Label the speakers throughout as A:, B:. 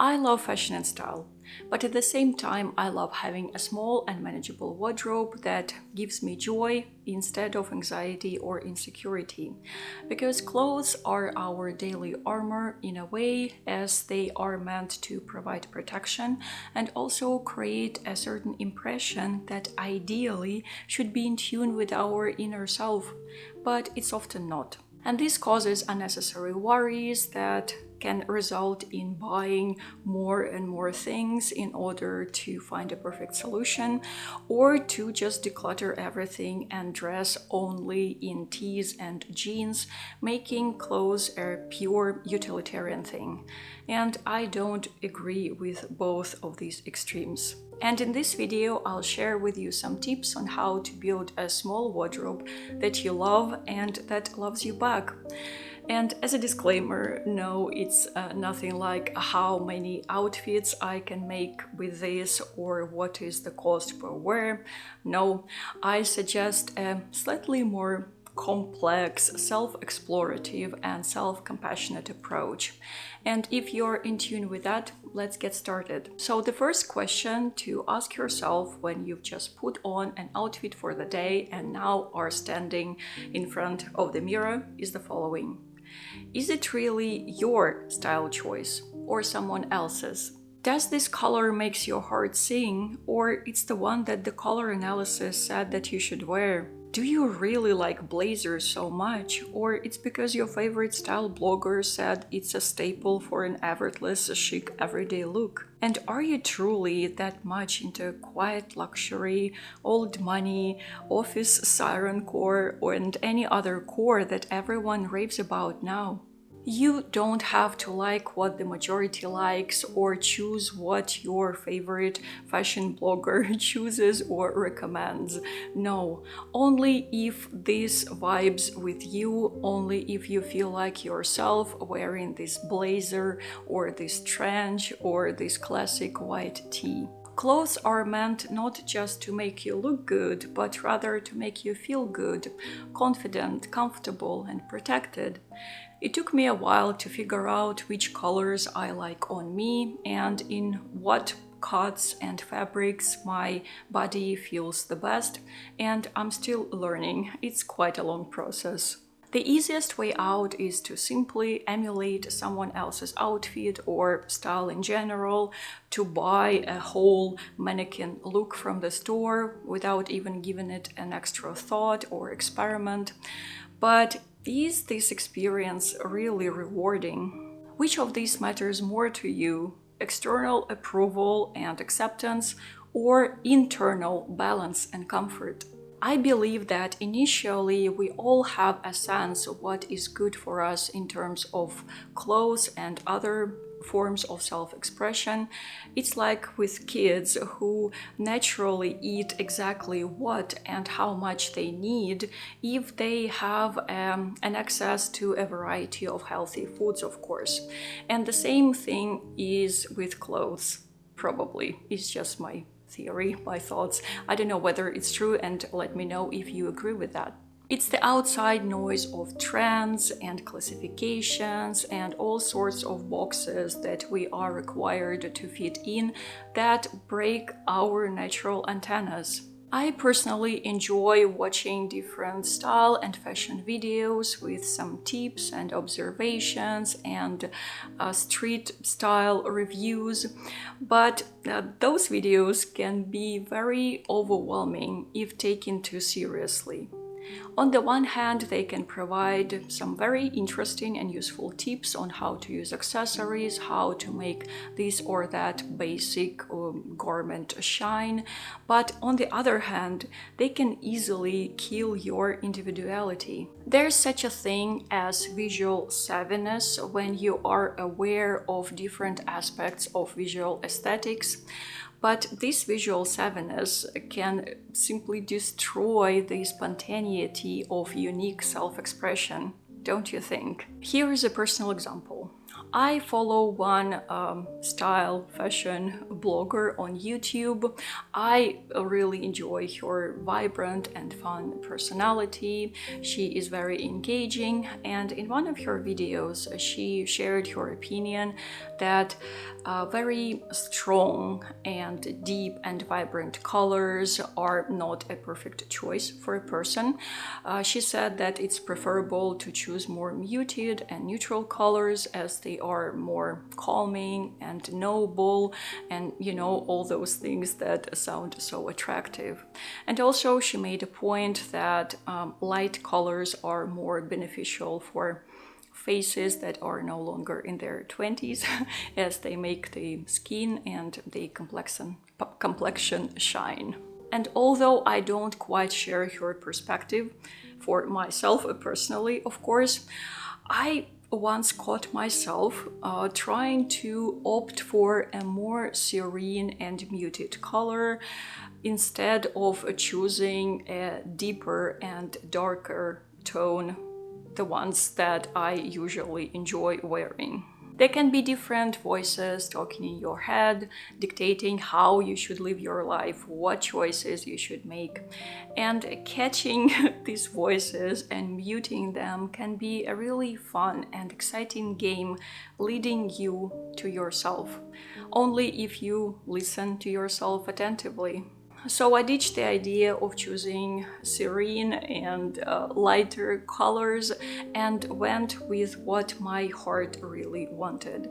A: I love fashion and style, but at the same time I love having a small and manageable wardrobe that gives me joy instead of anxiety or insecurity. Because clothes are our daily armor in a way, as they are meant to provide protection and also create a certain impression that ideally should be in tune with our inner self, but it's often not. And this causes unnecessary worries that can result in buying more and more things in order to find a perfect solution, or to just declutter everything and dress only in tees and jeans, making clothes a pure utilitarian thing. And I don't agree with both of these extremes. And in this video, I'll share with you some tips on how to build a small wardrobe that you love and that loves you back. And as a disclaimer, no, it's nothing like how many outfits I can make with this or what is the cost per wear. No, I suggest a slightly more complex, self-explorative and self-compassionate approach. And if you're in tune with that, let's get started. So the first question to ask yourself when you've just put on an outfit for the day and now are standing in front of the mirror is the following. Is it really your style choice or someone else's? Does this color makes your heart sing, or it's the one that the color analysis said that you should wear? Do you really like blazers so much, or it's because your favorite style blogger said it's a staple for an effortless, chic, everyday look? And are you truly that much into quiet luxury, old money, office siren core, and any other core that everyone raves about now? You don't have to like what the majority likes or choose what your favorite fashion blogger chooses or recommends. No, only if this vibes with you, only if you feel like yourself wearing this blazer or this trench or this classic white tee. Clothes are meant not just to make you look good, but rather to make you feel good, confident, comfortable, and protected. It took me a while to figure out which colors I like on me and in what cuts and fabrics my body feels the best, and I'm still learning. It's quite a long process. The easiest way out is to simply emulate someone else's outfit or style in general, to buy a whole mannequin look from the store without even giving it an extra thought or experiment. But is this experience really rewarding? Which of these matters more to you? External approval and acceptance, or internal balance and comfort? I believe that initially we all have a sense of what is good for us in terms of clothes and other forms of self-expression. It's like with kids who naturally eat exactly what and how much they need if they have an access to a variety of healthy foods, of course. And the same thing is with clothes, probably. It's just my theory, my thoughts. I don't know whether it's true, and let me know if you agree with that. It's the outside noise of trends and classifications and all sorts of boxes that we are required to fit in that break our natural antennas. I personally enjoy watching different style and fashion videos with some tips and observations and street style reviews, but those videos can be very overwhelming if taken too seriously. On the one hand, they can provide some very interesting and useful tips on how to use accessories, how to make this or that basic garment shine, but on the other hand, they can easily kill your individuality. There's such a thing as visual savviness when you are aware of different aspects of visual aesthetics. But this visual savviness can simply destroy the spontaneity of unique self-expression, don't you think? Here is a personal example. I follow one style fashion blogger on YouTube. I really enjoy her vibrant and fun personality. She is very engaging, and in one of her videos she shared her opinion that very strong and deep and vibrant colors are not a perfect choice for a person. She said that it's preferable to choose more muted and neutral colors as they are more calming and noble, and all those things that sound so attractive. And also she made a point that light colors are more beneficial for faces that are no longer in their 20s as they make the skin and the complexion shine. And although I don't quite share her perspective, for myself personally, of course, I once caught myself trying to opt for a more serene and muted color instead of choosing a deeper and darker tone, the ones that I usually enjoy wearing. There can be different voices talking in your head, dictating how you should live your life, what choices you should make. And catching these voices and muting them can be a really fun and exciting game leading you to yourself, only if you listen to yourself attentively. So I ditched the idea of choosing serene and lighter colors and went with what my heart really wanted.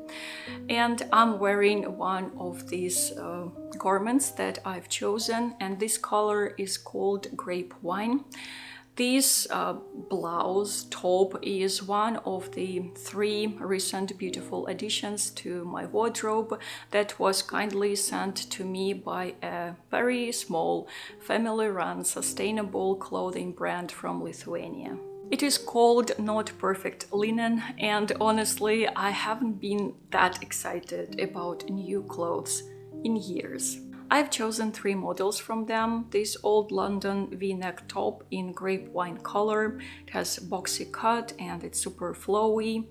A: And I'm wearing one of these garments that I've chosen, and this color is called grape wine. This blouse top is one of the 3 recent beautiful additions to my wardrobe that was kindly sent to me by a very small family-run sustainable clothing brand from Lithuania. It is called Not Perfect Linen, and honestly, I haven't been that excited about new clothes in years. I've chosen 3 models from them. This old London V-neck top in grape wine color. It has boxy cut and it's super flowy.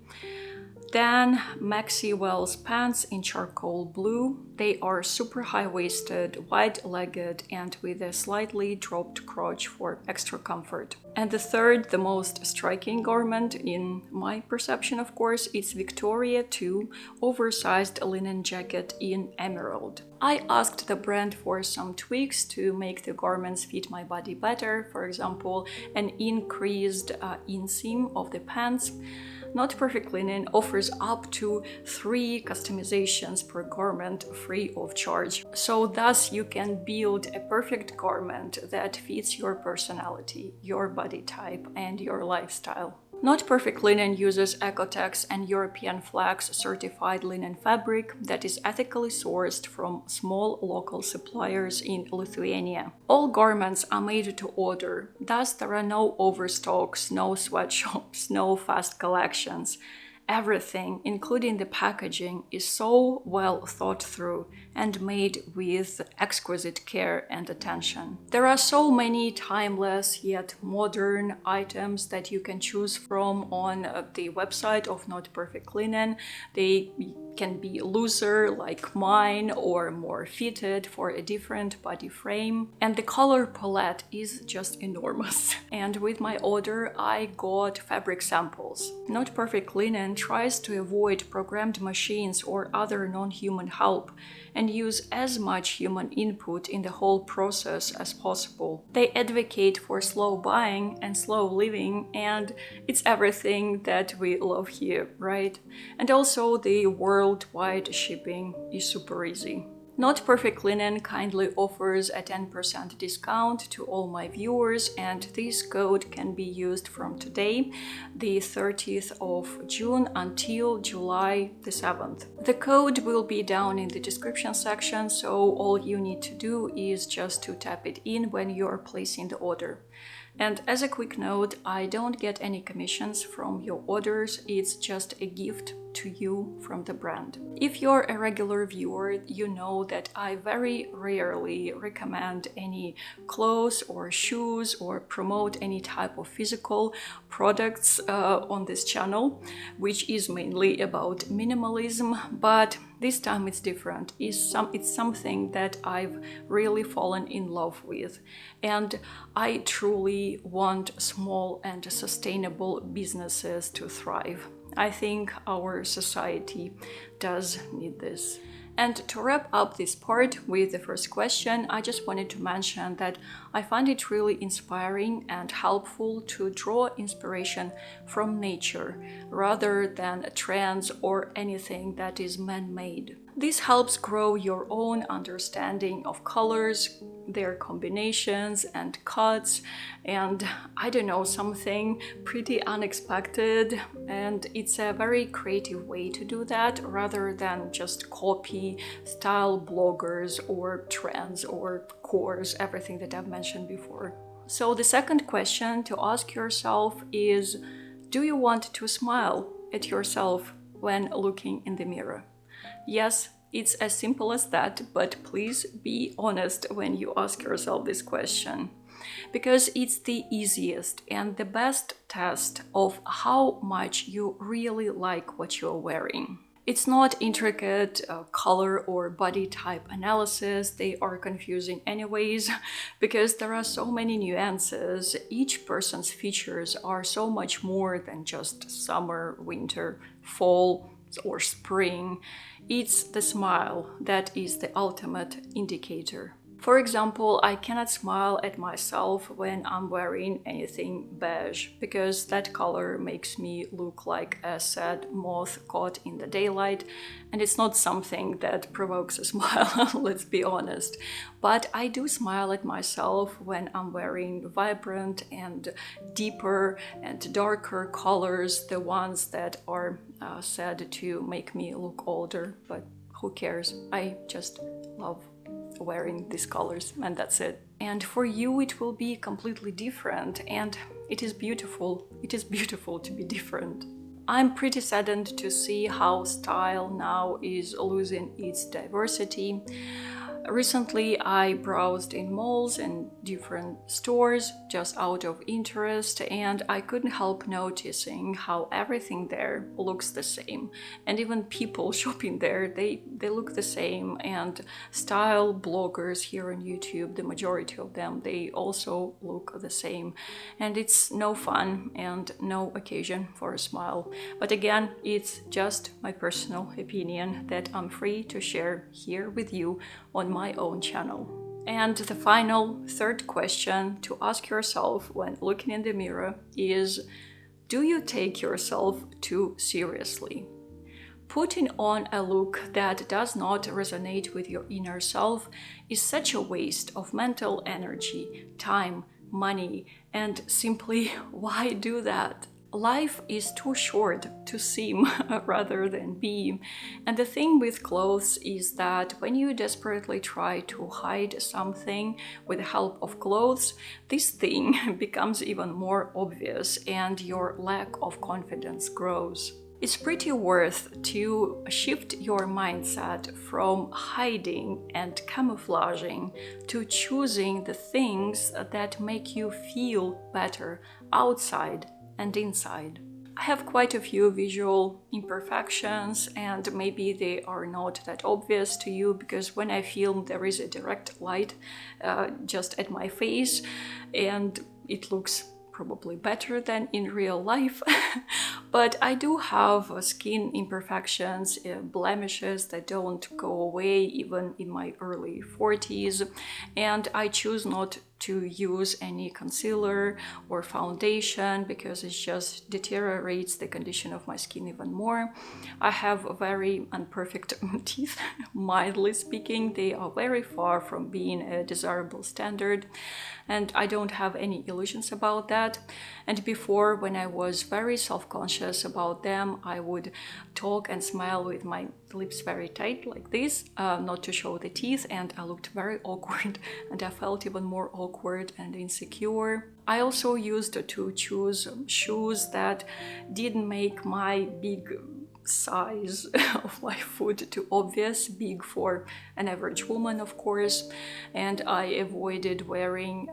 A: Then Maxi Wells pants in charcoal blue. They are super high-waisted, wide-legged, and with a slightly dropped crotch for extra comfort. And the third, the most striking garment in my perception, of course, is Victoria 2 oversized linen jacket in emerald. I asked the brand for some tweaks to make the garments fit my body better, for example, an increased inseam of the pants. Not Perfect Linen offers up to 3 customizations per garment free of charge. So thus you can build a perfect garment that fits your personality, your body type, and your lifestyle. Not Perfect Linen uses Ecotex and European Flags certified linen fabric that is ethically sourced from small local suppliers in Lithuania. All garments are made to order, thus there are no overstocks, no sweatshops, no fast collections. Everything, including the packaging, is so well thought through and made with exquisite care and attention. There are so many timeless yet modern items that you can choose from on the website of Not Perfect Linen. They can be looser like mine or more fitted for a different body frame. And the color palette is just enormous. And with my order, I got fabric samples. Not Perfect Linen tries to avoid programmed machines or other non-human help and use as much human input in the whole process as possible. They advocate for slow buying and slow living, and it's everything that we love here, right? And also the worldwide shipping is super easy. Not Perfect Linen kindly offers a 10% discount to all my viewers, and this code can be used from today, the 30th of June, until July the 7th. The code will be down in the description section, so all you need to do is just to tap it in when you're placing the order. And as a quick note, I don't get any commissions from your orders, it's just a gift to you from the brand. If you're a regular viewer, you know that I very rarely recommend any clothes or shoes or promote any type of physical products on this channel, which is mainly about minimalism, but this time it's different. It's something that I've really fallen in love with, and I truly want small and sustainable businesses to thrive. I think our society does need this. And to wrap up this part with the first question, I just wanted to mention that I find it really inspiring and helpful to draw inspiration from nature rather than trends or anything that is man-made. This helps grow your own understanding of colors, their combinations and cuts, and I don't know, something pretty unexpected, and it's a very creative way to do that rather than just copy style bloggers or trends or course, everything that I've mentioned before. So the second question to ask yourself is, do you want to smile at yourself when looking in the mirror? Yes, it's as simple as that, but please be honest when you ask yourself this question, because it's the easiest and the best test of how much you really like what you're wearing. It's not intricate color or body type analysis. They are confusing anyways, because there are so many nuances. Each person's features are so much more than just summer, winter, fall, or spring. It's the smile that is the ultimate indicator. For example, I cannot smile at myself when I'm wearing anything beige, because that color makes me look like a sad moth caught in the daylight, and it's not something that provokes a smile, let's be honest. But I do smile at myself when I'm wearing vibrant and deeper and darker colors, the ones that are said to make me look older, but who cares? I just love wearing these colors, and that's it. And for you it will be completely different, and it is beautiful. It is beautiful to be different. I'm pretty saddened to see how style now is losing its diversity. Recently, I browsed in malls and different stores just out of interest, and I couldn't help noticing how everything there looks the same. And even people shopping there, they look the same. And style bloggers here on YouTube, the majority of them, they also look the same. And it's no fun and no occasion for a smile. But again, it's just my personal opinion that I'm free to share here with you on my own channel. And the final, third question to ask yourself when looking in the mirror is, do you take yourself too seriously? Putting on a look that does not resonate with your inner self is such a waste of mental energy, time, money, and simply, why do that? Life is too short to seem rather than be. And the thing with clothes is that when you desperately try to hide something with the help of clothes, this thing becomes even more obvious and your lack of confidence grows. It's pretty worth to shift your mindset from hiding and camouflaging to choosing the things that make you feel better outside and inside. I have quite a few visual imperfections, and maybe they are not that obvious to you because when I film there is a direct light just at my face and it looks probably better than in real life. But I do have skin imperfections, blemishes that don't go away even in my early 40s, and I choose not to use any concealer or foundation because it just deteriorates the condition of my skin even more. I have very imperfect teeth, mildly speaking. They are very far from being a desirable standard, and I don't have any illusions about that. And before, when I was very self-conscious about them, I would talk and smile with my lips very tight like this, not to show the teeth, and I looked very awkward and I felt even more awkward and insecure. I also used to choose shoes that didn't make my big size of my foot too obvious, big for an average woman, of course, and I avoided wearing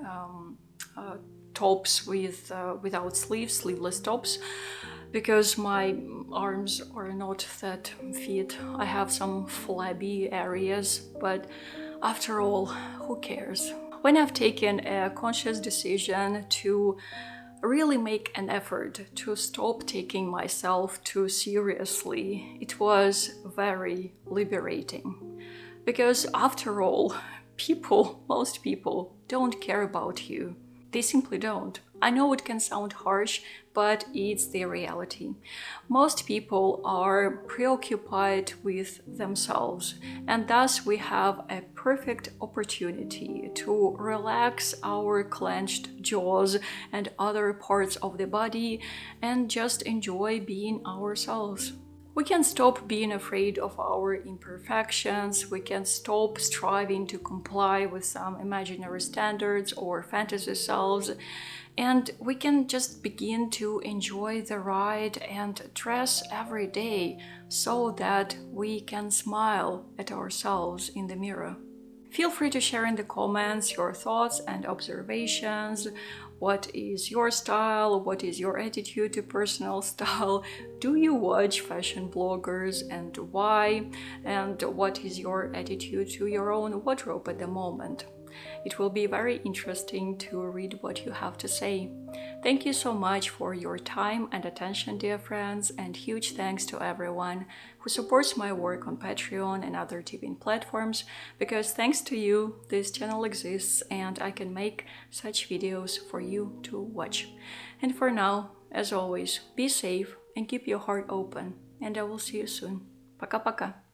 A: tops without sleeves, sleeveless tops, because my arms are not that fit. I have some flabby areas, but after all, who cares? When I've taken a conscious decision to really make an effort to stop taking myself too seriously, it was very liberating. Because after all, most people don't care about you. They simply don't. I know it can sound harsh, but it's the reality. Most people are preoccupied with themselves, and thus we have a perfect opportunity to relax our clenched jaws and other parts of the body and just enjoy being ourselves. We can stop being afraid of our imperfections, we can stop striving to comply with some imaginary standards or fantasy selves, and we can just begin to enjoy the ride and dress every day so that we can smile at ourselves in the mirror. Feel free to share in the comments your thoughts and observations. What is your style? What is your attitude to personal style? Do you watch fashion bloggers and why? And what is your attitude to your own wardrobe at the moment? It will be very interesting to read what you have to say. Thank you so much for your time and attention, dear friends, and huge thanks to everyone who supports my work on Patreon and other tipping platforms, because thanks to you, this channel exists and I can make such videos for you to watch. And for now, as always, be safe and keep your heart open, and I will see you soon. Пока-пока!